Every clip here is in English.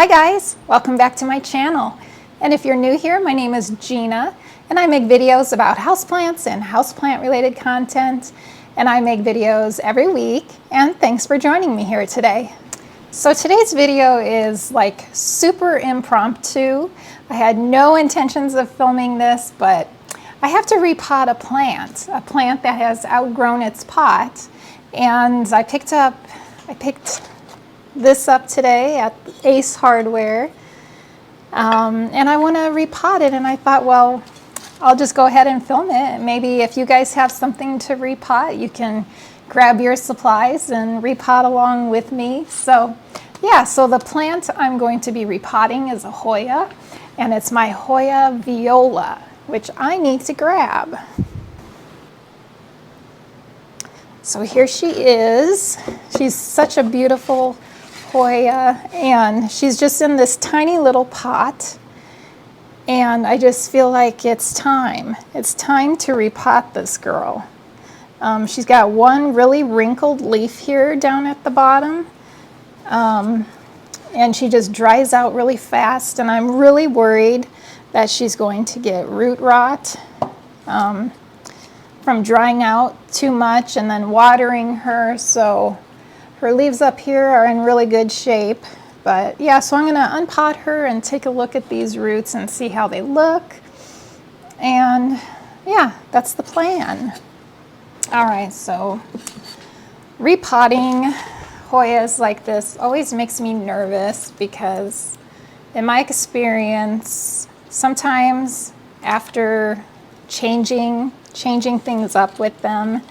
Hi guys, welcome back to my channel. And if you're new here, my name is Gina and I make videos about houseplants and houseplant related content. And I make videos every week, and thanks for joining me here today. So today's video is like super impromptu. I had no intentions of filming this, but I have to repot a plant that has outgrown its pot. And I picked this up today at Ace Hardware, and I want to repot it, and I thought, well, I'll just go ahead and film it. Maybe if you guys have something to repot, you can grab your supplies and repot along with me. So yeah, so the plant I'm going to be repotting is a Hoya, and it's my Hoya Viola, which I need to grab. So here she is. She's such a beautiful Hoya, and she's just in this tiny little pot, and I just feel like it's time to repot this girl. She's got one really wrinkled leaf here down at the bottom, and she just dries out really fast, and I'm really worried that she's going to get root rot from drying out too much and then watering her. So her leaves up here are in really good shape. But yeah, so I'm going to unpot her and take a look at these roots and see how they look. And yeah, that's the plan. All right, so repotting Hoyas like this always makes me nervous because in my experience, sometimes after changing things up with them,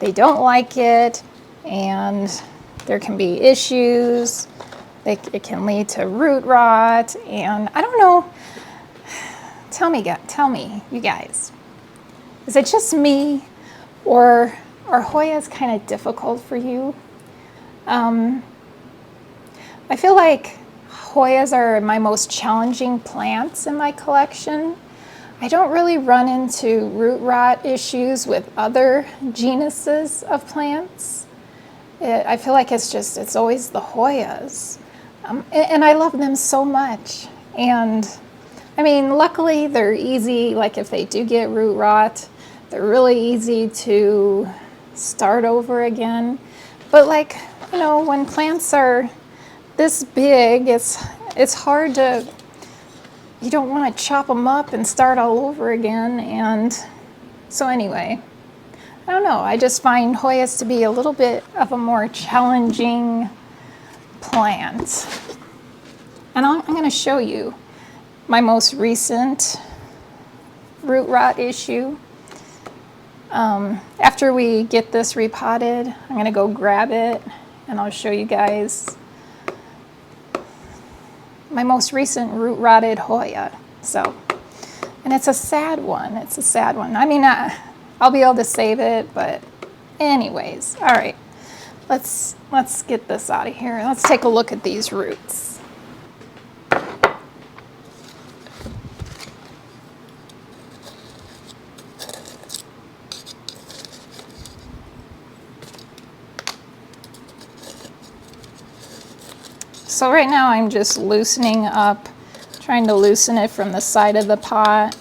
they don't like it, and there can be issues. It can lead to root rot, and I don't know. Tell me, you guys, is it just me, or are Hoyas kind of difficult for you? I feel like Hoyas are my most challenging plants in my collection. I don't really run into root rot issues with other genuses of plants. I feel like it's always the Hoyas. And I love them so much. And I mean, luckily they're easy. Like if they do get root rot, they're really easy to start over again. But like, you know, when plants are this big, it's hard to, you don't want to chop them up and start all over again. And so anyway, I don't know. I just find Hoyas to be a little bit of a more challenging plant. And I'm going to show you my most recent root rot issue. After we get this repotted, I'm going to go grab it and I'll show you guys my most recent root rotted Hoya. So, and it's a sad one. It's a sad one. I mean, I'll be able to save it, but anyways, all right. Let's get this out of here. Let's take a look at these roots. So right now I'm just loosening up, trying to loosen it from the side of the pot.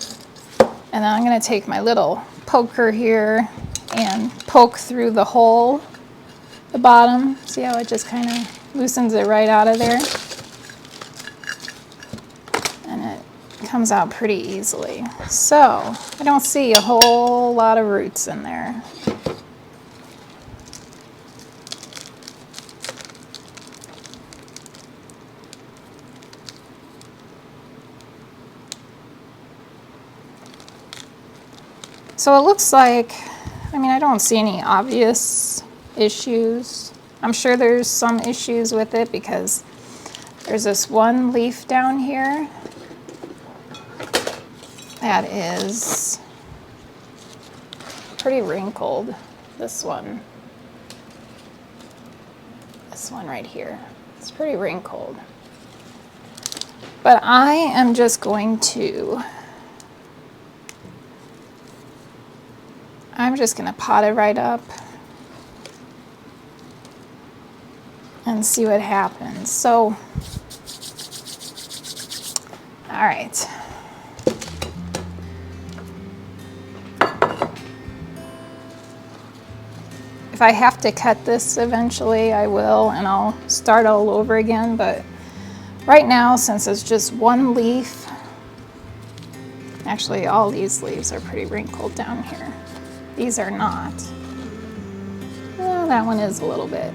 And then I'm going to take my little poker here and poke through the hole, the bottom. See how it just kind of loosens it right out of there? And it comes out pretty easily. So I don't see a whole lot of roots in there. So it looks like, I mean, I don't see any obvious issues. I'm sure there's some issues with it because there's this one leaf down here that is pretty wrinkled. This one right here, it's pretty wrinkled. But I am just going to pot it right up and see what happens. So All right. If I have to cut this eventually, I will, and I'll start all over again, but right now, since it's just one leaf, actually all these leaves are pretty wrinkled down here. These are not. Well, that one is a little bit.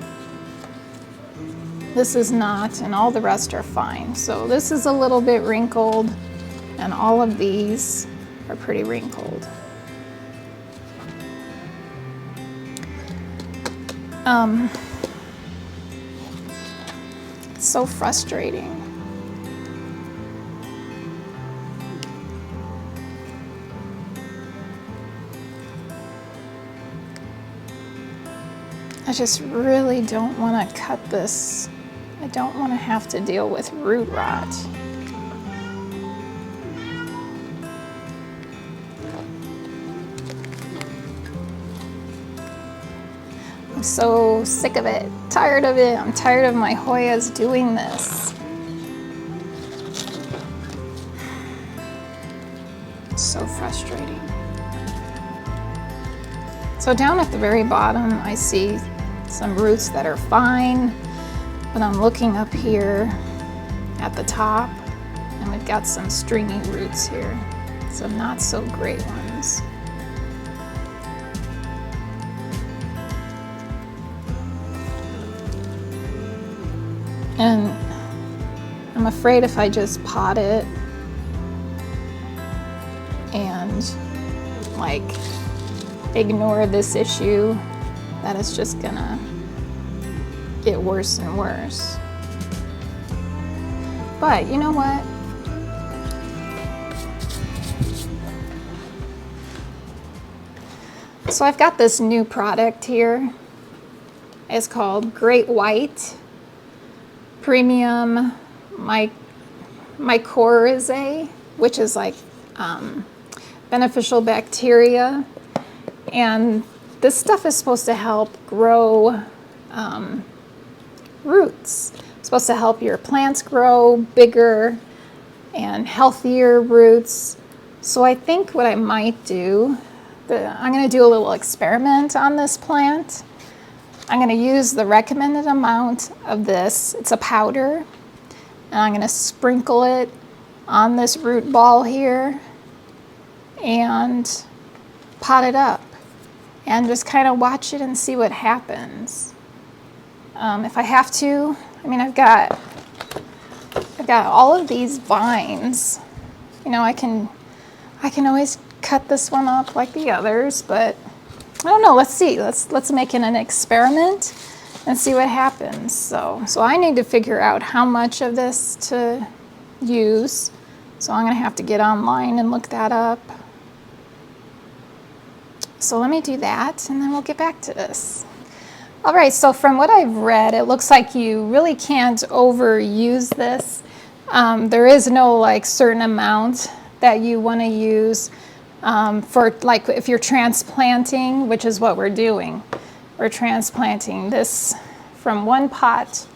This is not, and all the rest are fine. So this is a little bit wrinkled, and all of these are pretty wrinkled. It's so frustrating. I just really don't want to cut this. I don't want to have to deal with root rot. I'm so sick of it, tired of it. I'm tired of my Hoyas doing this. It's so frustrating. So down at the very bottom, I see some roots that are fine, but I'm looking up here at the top, and we've got some stringy roots here, some not so great ones. And I'm afraid if I just pot it and like ignore this issue, that it's just gonna get worse and worse. But you know what? So I've got this new product here. It's called Great White Premium Mycorrhizae, which is like beneficial bacteria. And this stuff is supposed to help grow roots. It's supposed to help your plants grow bigger and healthier roots. So I think what I might do, I'm going to do a little experiment on this plant. I'm going to use the recommended amount of this. It's a powder. And I'm going to sprinkle it on this root ball here and pot it up. And just kind of watch it and see what happens. If I have to, I mean, I've got all of these vines. You know, I can always cut this one up like the others, but I don't know. Let's see. Let's make it an experiment and see what happens. So I need to figure out how much of this to use. So I'm gonna have to get online and look that up. So let me do that, and then we'll get back to this. All right, so from what I've read, it looks like you really can't overuse this. There is no like certain amount that you want to use for like if you're transplanting, which is what we're doing. We're transplanting this from one pot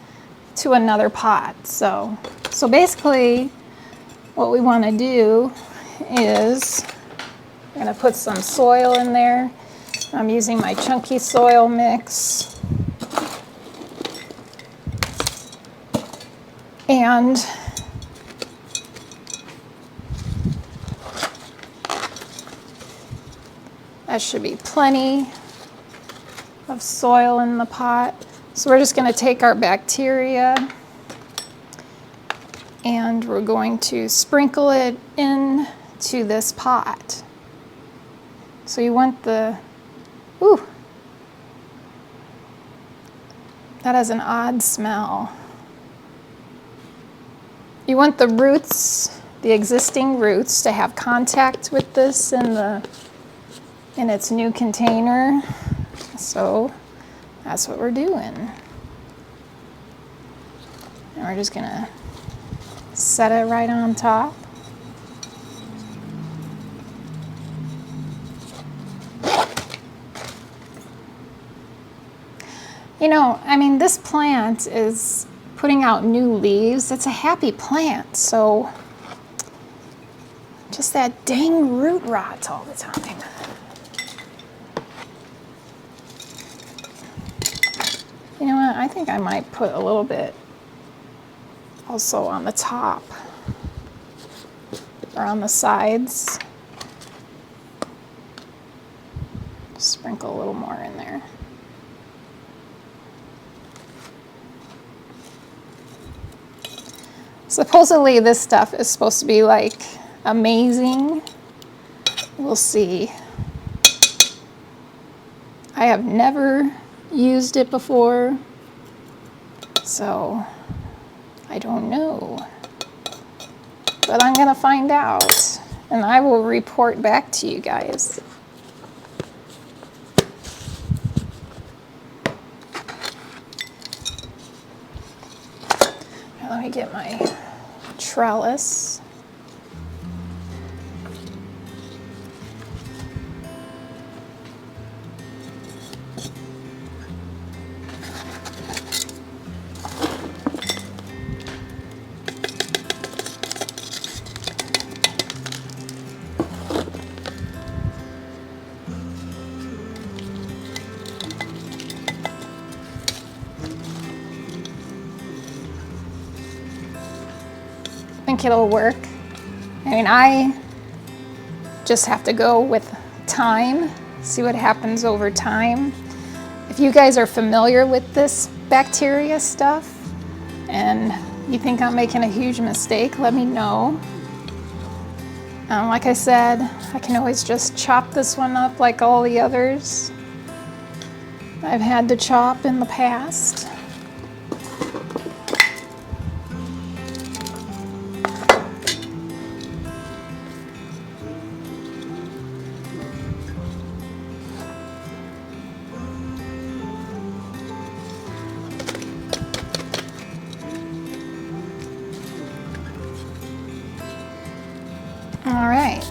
to another pot. So basically what we want to do is I'm going to put some soil in there. I'm using my chunky soil mix. And that should be plenty of soil in the pot. So we're just going to take our bacteria and we're going to sprinkle it into this pot. So you want the, ooh, that has an odd smell. You want the roots, the existing roots, to have contact with this in its new container. So that's what we're doing. And we're just gonna set it right on top. You know, I mean, this plant is putting out new leaves. It's a happy plant, so Just that dang root rot all the time. You know what? I think I might put a little bit also on the top or on the sides. Sprinkle a little more in there. Supposedly this stuff is supposed to be like amazing. We'll see. I have never used it before, so I don't know. But I'm gonna find out, and I will report back to you guys. Now let me get my trellis. I think it'll work. I mean, I just have to go with time, see what happens over time. If you guys are familiar with this bacteria stuff and you think I'm making a huge mistake, let me know. Like I said, I can always just chop this one up like all the others I've had to chop in the past. All right,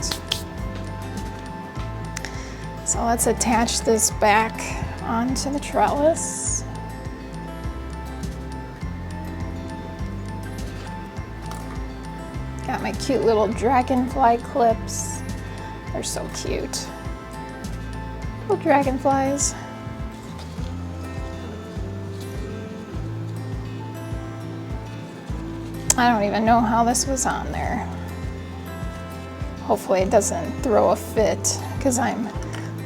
so let's attach this back onto the trellis. Got my cute little dragonfly clips. They're so cute. Little dragonflies. I don't even know how this was on there. Hopefully it doesn't throw a fit because I'm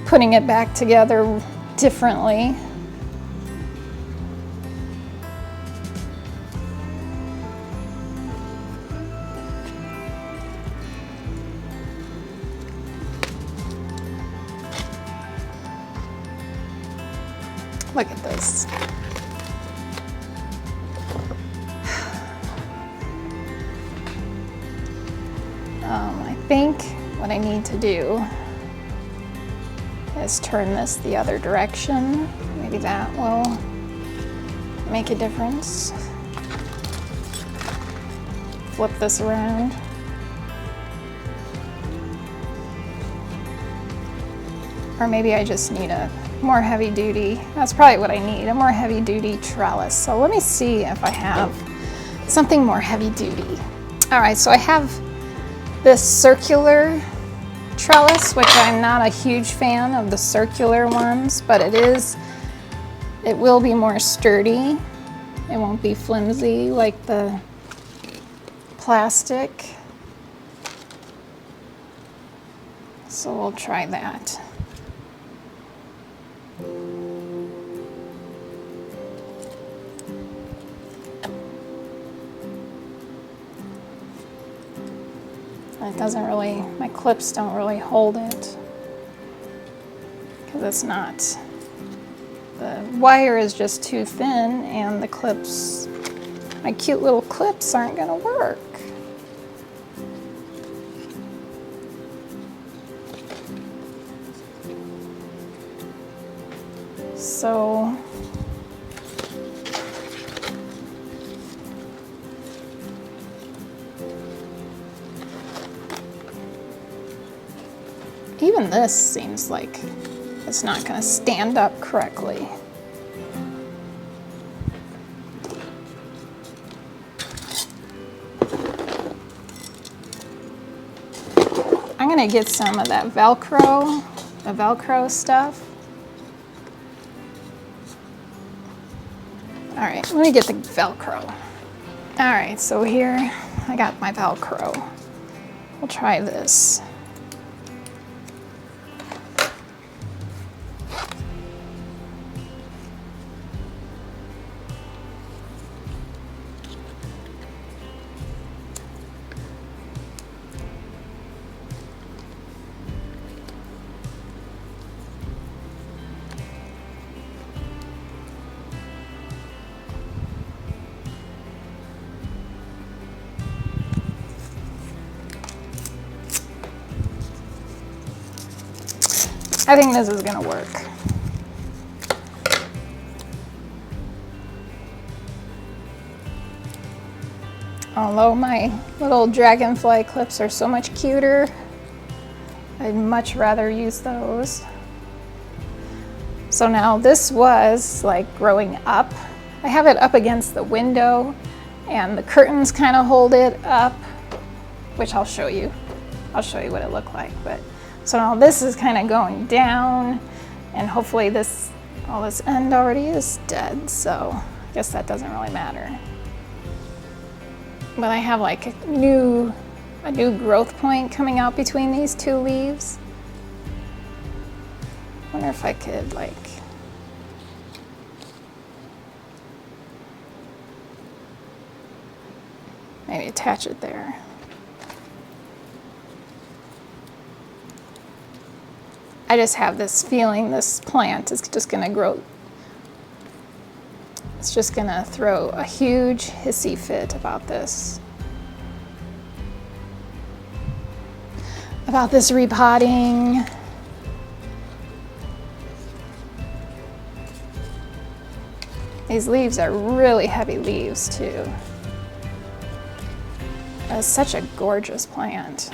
putting it back together differently. Look at this. I think what I need to do is turn this the other direction. Maybe that will make a difference. Flip this around. Or maybe I just need a more heavy duty. That's probably what I need, a more heavy duty trellis. So let me see if I have something more heavy duty. All right, so I have this circular trellis, which I'm not a huge fan of the circular ones, but it will be more sturdy. It won't be flimsy like the plastic. So we'll try that. It doesn't really, my clips don't really hold it because it's not, the wire is just too thin and the clips, my cute little clips aren't going to work. So even this seems like it's not going to stand up correctly. gonna get some of that Velcro, the Velcro stuff. All right, let me get the Velcro. All right, so here I got my Velcro. We'll try this. I think this is gonna work. Although my little Dragonfly clips are so much cuter, I'd much rather use those. So now this was like growing up. I have it up against the window and the curtains kind of hold it up, which I'll show you. I'll show you what it looked like. But so now this is kind of going down, and hopefully this end already is dead, so I guess that doesn't really matter. But I have like a new growth point coming out between these two leaves. Wonder if I could like maybe attach it there. I just have this feeling this plant is just gonna grow. It's just gonna throw a huge hissy fit about this. About this repotting. These leaves are really heavy leaves too. It's such a gorgeous plant.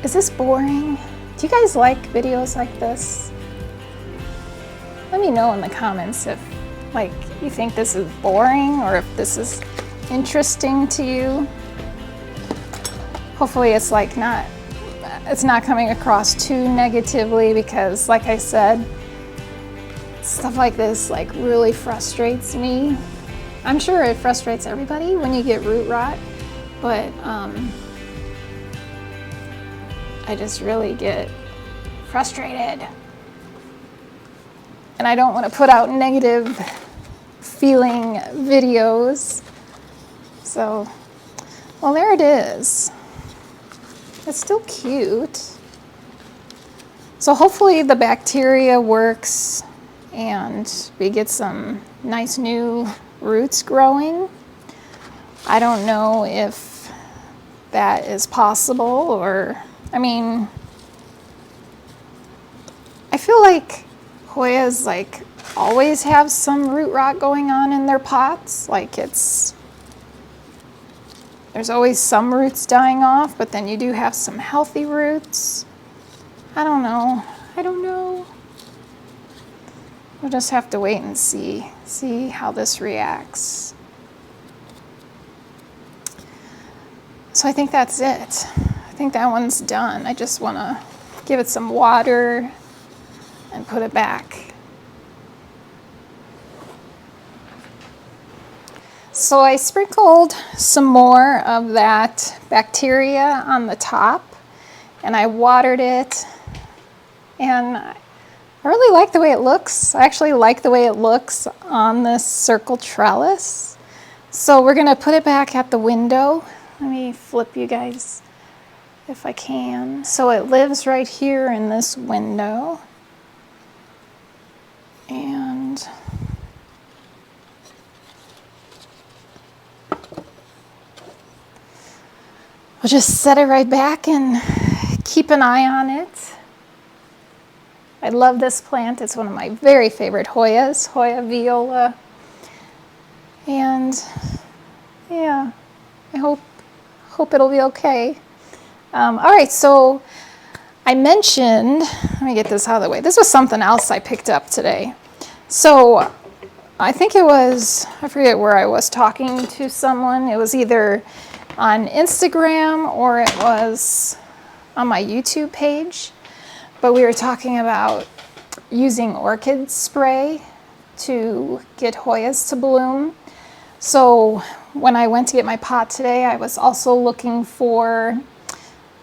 Is this boring? Do you guys like videos like this? Let me know in the comments if like you think this is boring or if this is interesting to you. Hopefully it's like it's not coming across too negatively, because like I said, stuff like this like really frustrates me. I'm sure it frustrates everybody when you get root rot, but I just really get frustrated. And I don't want to put out negative feeling videos. So, well, there it is. It's still cute. So hopefully the bacteria works and we get some nice new roots growing. I don't know if that is possible, or I mean, I feel like Hoyas like always have some root rot going on in their pots. Like there's always some roots dying off, but then you do have some healthy roots. I don't know. We'll just have to wait and see how this reacts. So I think that's it. I think that one's done. I just want to give it some water and put it back. So I sprinkled some more of that bacteria on the top and I watered it, and I really like the way it looks. I actually like the way it looks on this circle trellis. So we're gonna put it back at the window. Let me flip you guys if I can. So it lives right here in this window. And we'll just set it right back and keep an eye on it. I love this plant. It's one of my very favorite Hoyas, Hoya Viola. And Yeah, I hope it'll be okay. All right, so I mentioned, let me get this out of the way. This was something else I picked up today. So I think it was, I forget where I was talking to someone. It was either on Instagram or it was on my YouTube page. But we were talking about using orchid spray to get Hoyas to bloom. So when I went to get my pot today, I was also looking for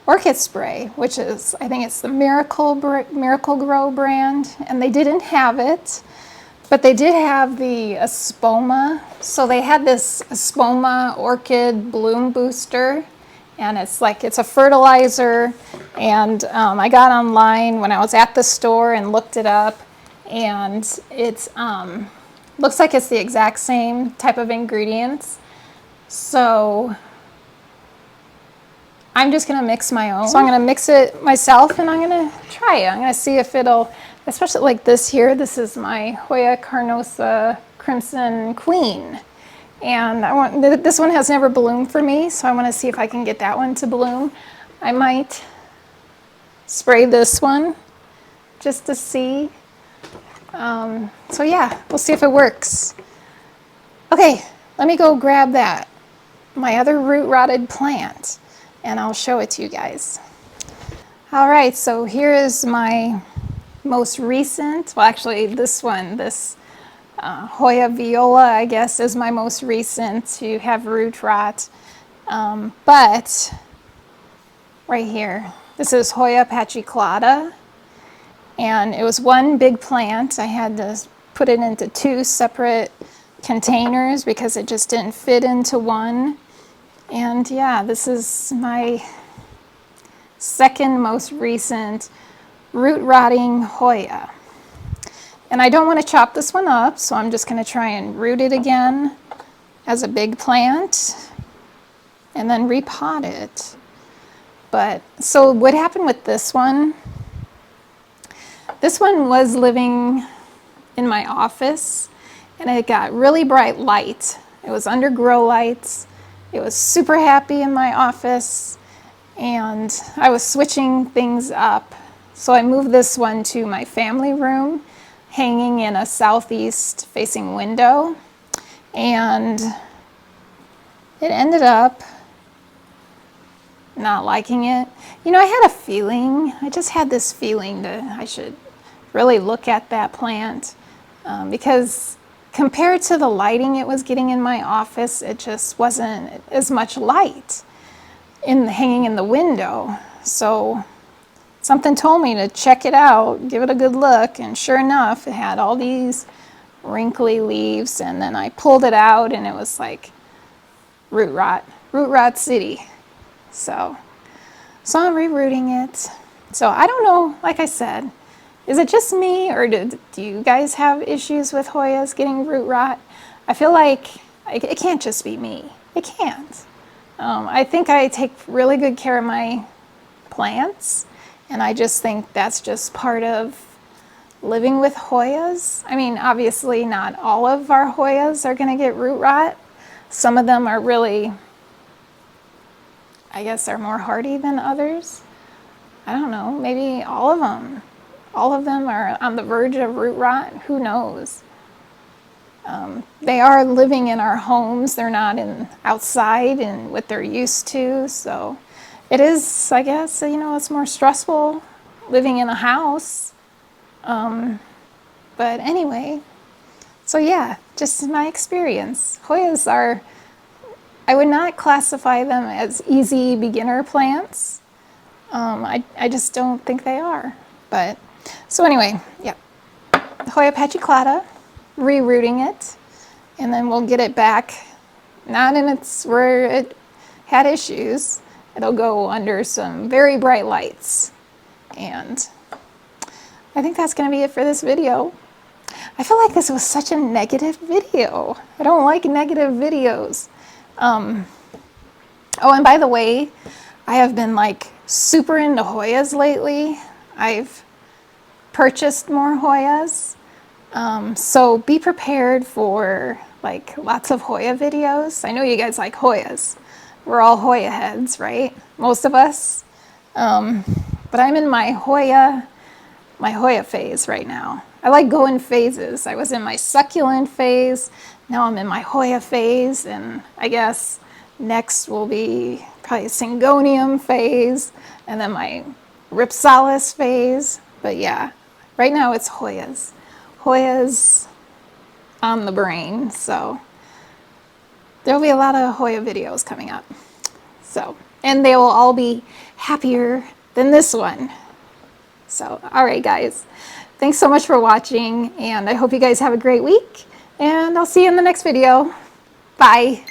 orchid spray, which is, I think it's the Miracle Grow brand, and they didn't have it, but they did have the Espoma. So they had this Espoma orchid bloom booster, and it's a fertilizer, and I got online when I was at the store and looked it up, and it's looks like it's the exact same type of ingredients. So I'm just gonna mix my own. So I'm gonna mix it myself and I'm gonna try it. I'm gonna see if it'll, especially like this here, this is my Hoya Carnosa Crimson Queen. And this one has never bloomed for me, so I wanna see if I can get that one to bloom. I might spray this one just to see. So yeah, we'll see if it works. Okay, let me go grab my other root rotted plant, and I'll show it to you guys. All right, so here is my most recent, well actually this one, this Hoya Viola, I guess, is my most recent to have root rot. But right here, this is Hoya Pachysclata, and it was one big plant. I had to put it into 2 separate containers because it just didn't fit into one. And yeah, this is my second most recent root rotting Hoya. And I don't want to chop this one up, so I'm just going to try and root it again as a big plant and then repot it. But so what happened with this one was living in my office, and it got really bright light. It was under grow lights. It was super happy in my office, and I was switching things up. So I moved this one to my family room, hanging in a southeast facing window, and it ended up not liking it. You know, I had a feeling, I just had this feeling that I should really look at that plant because compared to the lighting it was getting in my office, it just wasn't as much light hanging in the window. So something told me to check it out, give it a good look, and sure enough, it had all these wrinkly leaves, and then I pulled it out and it was like root rot city. So I'm rerooting it. So I don't know, like I said, is it just me, or do you guys have issues with Hoyas getting root rot? I feel like it can't just be me. It can't. I think I take really good care of my plants, and I just think that's just part of living with Hoyas. I mean, obviously not all of our Hoyas are going to get root rot. Some of them are really, I guess, are more hardy than others. I don't know, maybe all of them. All of them are on the verge of root rot. Who knows? They are living in our homes. They're not outside and what they're used to. So it is, I guess, you know, it's more stressful living in a house. But anyway, so yeah, just my experience. Hoyas are, I would not classify them as easy beginner plants. I just don't think they are. But so anyway, yeah, Hoya Pachysclata, rerooting it, and then we'll get it back, not in its where it had issues. It'll go under some very bright lights, and I think that's going to be it for this video. I feel like this was such a negative video. I don't like negative videos. Oh, and by the way, I have been like super into Hoyas lately. I've purchased more Hoyas. So be prepared for like lots of Hoya videos. I know you guys like Hoyas. We're all Hoya heads, right? Most of us. But I'm in my Hoya phase right now. I like going phases. I was in my succulent phase. Now I'm in my Hoya phase, and I guess next will be probably Syngonium phase, and then my Ripsalis phase. But yeah, right now it's Hoyas. Hoyas on the brain, so there'll be a lot of Hoya videos coming up. So, and they will all be happier than this one. So, all right, guys. Thanks so much for watching, and I hope you guys have a great week, and I'll see you in the next video. Bye.